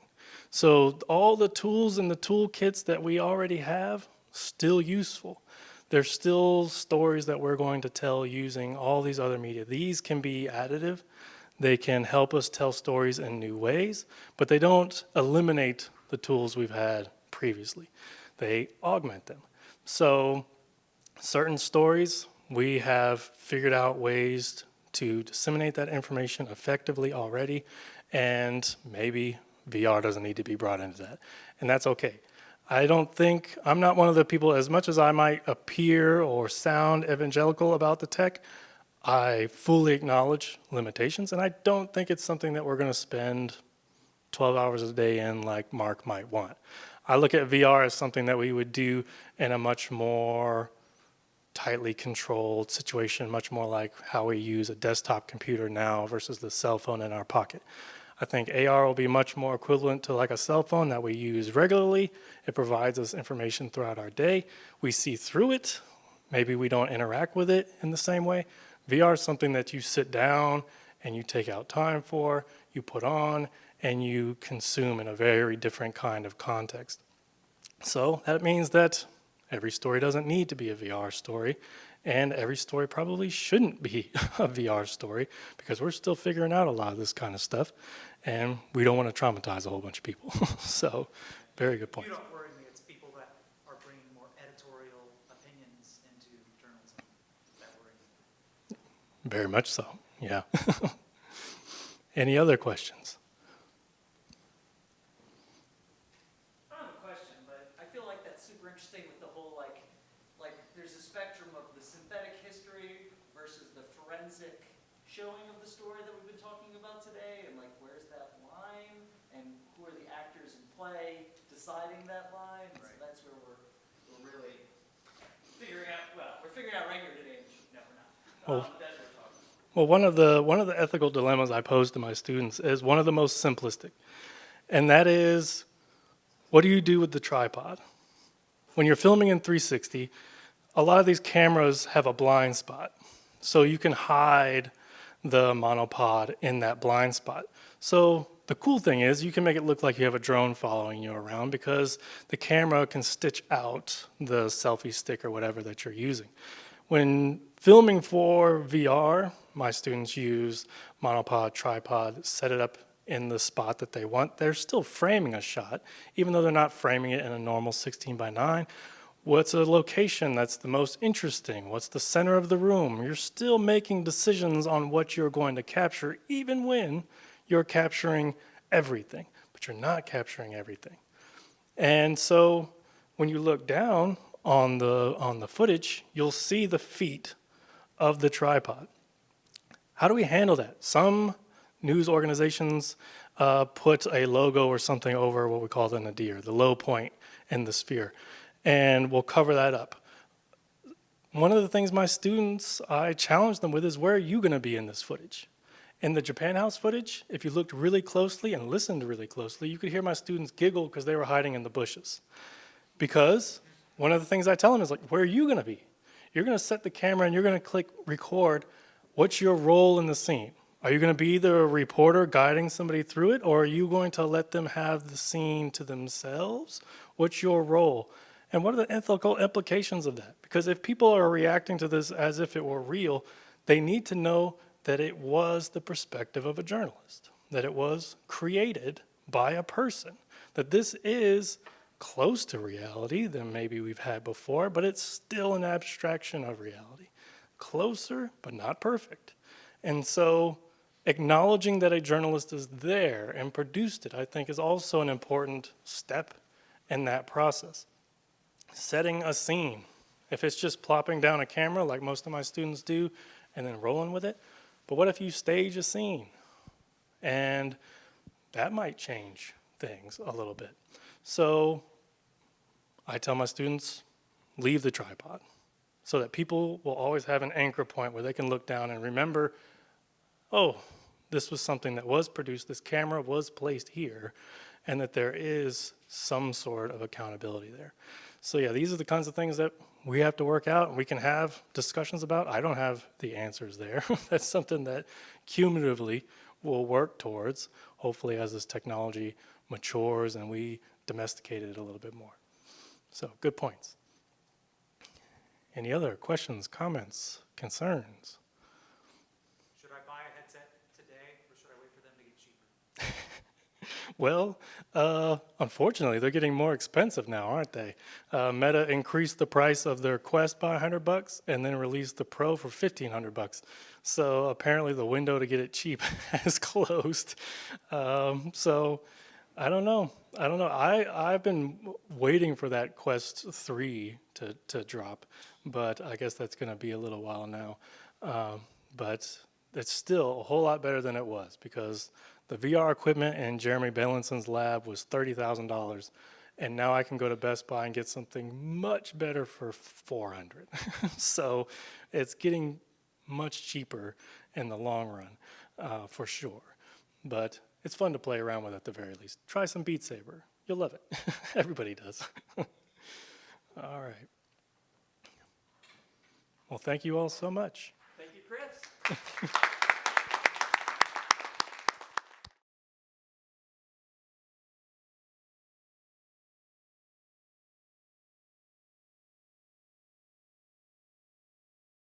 So all the tools and the toolkits that we already have, still useful. There's still stories that we're going to tell using all these other media. These can be additive. They can help us tell stories in new ways, but they don't eliminate the tools we've had previously. They augment them. So certain stories, we have figured out ways to disseminate that information effectively already, and maybe VR doesn't need to be brought into that, and that's okay. I'm not one of the people, as much as I might appear or sound evangelical about the tech, I fully acknowledge limitations, and I don't think it's something that we're going to spend 12 hours a day in like Mark might want. I look at VR as something that we would do in a much more tightly controlled situation, much more like how we use a desktop computer now versus the cell phone in our pocket. I think AR will be much more equivalent to like a cell phone that we use regularly. It provides us information throughout our day. We see through it. Maybe we don't interact with it in the same way. VR is something that you sit down and you take out time for, you put on, and you consume in a very different kind of context. So that means that every story doesn't need to be a VR story, and every story probably shouldn't be a VR story, because we're still figuring out a lot of this kind of stuff, and we don't want to traumatize a whole bunch of people. So, very good point. You don't worry me, it's people that are bringing more editorial opinions into journalism that worry me. Very much so, yeah. Any other questions? I don't have a question, but I feel like that's super interesting with the whole like there's a spectrum of the synthetic history versus the forensic showing of the story that we've been talking about today, and like where's that line, and who are the actors in play deciding that line. Right. So that's where we're really figuring out. Well, we're figuring out right here today. No, we're not. That's what we're talking about. Well, one of the ethical dilemmas I pose to my students is one of the most simplistic, and that is, what do you do with the tripod? When you're filming in 360, a lot of these cameras have a blind spot, so you can hide the monopod in that blind spot. So the cool thing is you can make it look like you have a drone following you around, because the camera can stitch out the selfie stick or whatever that you're using. When filming for VR, my students use monopod, tripod, set it up in the spot that they want. They're still framing a shot, even though they're not framing it in a normal 16:9. What's a location that's the most interesting? What's the center of the room? You're still making decisions on what you're going to capture, even when you're capturing everything, but you're not capturing everything. And so when you look down on the footage, you'll see the feet of the tripod. How do we handle that? Some news organizations put a logo or something over what we call the nadir, the low point in the sphere, and we'll cover that up. One of the things my students, I challenge them with is, where are you going to be in this footage? In the Japan House footage, if you looked really closely and listened really closely, you could hear my students giggle because they were hiding in the bushes. Because one of the things I tell them is, like, where are you going to be? You're going to set the camera and you're going to click record. What's your role in the scene? Are you going to be the reporter guiding somebody through it, or are you going to let them have the scene to themselves? What's your role? And what are the ethical implications of that? Because if people are reacting to this as if it were real, they need to know that it was the perspective of a journalist, that it was created by a person, that this is close to reality than maybe we've had before, but it's still an abstraction of reality. Closer, but not perfect. And so acknowledging that a journalist is there and produced it, I think, is also an important step in that process. Setting a scene. If it's just plopping down a camera like most of my students do and then rolling with it, but what if you stage a scene? And that might change things a little bit. So I tell my students, leave the tripod so that people will always have an anchor point where they can look down and remember, oh, this was something that was produced, this camera was placed here, and that there is some sort of accountability there. So yeah, these are the kinds of things that we have to work out and we can have discussions about. I don't have the answers there. That's something that cumulatively we'll work towards, hopefully as this technology matures and we domesticate it a little bit more. So good points. Any other questions, comments, concerns? Should I buy a headset today, or should I wait for them to get cheaper? Well, unfortunately, they're getting more expensive now, aren't they? Meta increased the price of their Quest by $100 and then released the Pro for $1,500. So apparently the window to get it cheap has closed. So I don't know. I've been waiting for that Quest 3 to drop, but I guess that's going to be a little while now. But it's still a whole lot better than it was, because the VR equipment in Jeremy Bailenson lab was $30,000, and now I can go to Best Buy and get something much better for $400. So it's getting much cheaper in the long run, for sure. But it's fun to play around with at the very least. Try some Beat Saber. You'll love it. Everybody does. All right. Well, thank you all so much. Thank you, Chris.